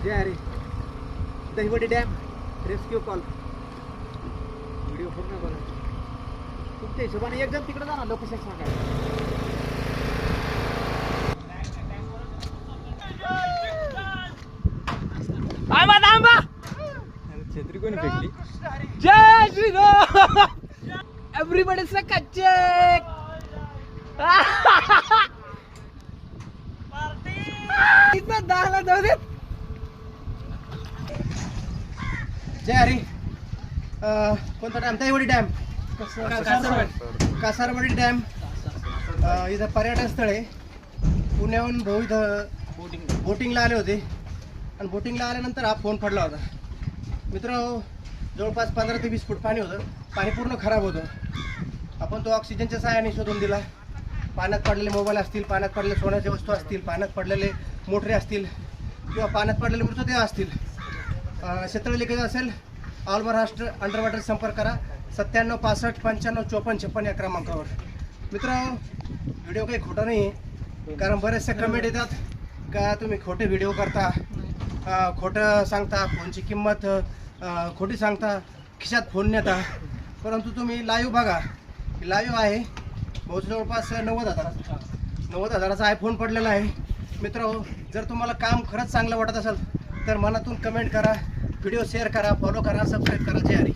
जे अरे Dahiwadi dam rescue call video पूर्ण बघा. तुमच्या हिशोबाने एकदम तिकडे जा ना, लोकेशन सांगा. थांबा थांबा, छत्री कोणी फेकली? जय श्रीराम. एव्हरीबडी से कच्चे इथं 10ला जाऊ दे. जय हरी. कोणता dam? Dahiwadi dam, Kasarwadi dam. इथं पर्यटन स्थळ आहे. पुण्याहून भाऊ इथं बोटिंगला आले होते आणि बोटिंगला आल्यानंतर हा फोन पडला होता. मित्रांनो, जवळपास 15 ते 20 फूट पाणी होतं. पाणी पूर्ण खराब होतं. आपण तो ऑक्सिजनच्या सहाय्याने शोधून दिला. पाण्यात पडलेले मोबाईल असतील, पाण्यात पडलेले सोन्याच्या वस्तू असतील, पाण्यात पडलेले मोटरे असतील किंवा पाण्यात पडलेले मृतदेह असतील. क्षेत्र लिखायचं असेल ऑल महाराष्ट्र अंडर वॉटर संपर्क करा 97 65 95 54 56 या क्रमांकावर. मित्रांनो, व्हिडिओ काही खोटा नाही आहे, कारण बरेचसे कमेंट येतात का तुम्ही खोटे व्हिडिओ करता, खोटं सांगता, फोनची किंमत खोटी सांगता, खिशात फोन नेता. परंतु तुम्ही लाईव्ह बघा. लाईव्ह आहे. बहुत जवळपास 90,000चा आयफोन पडलेला आहे. मित्रांनो, जर तुम्हाला काम खरंच चांगलं वाटत असेल तर मनातून कमेंट करा, व्हिडिओ शेअर करा, फॉलो करा, सबस्क्राईब करा. जय हरी.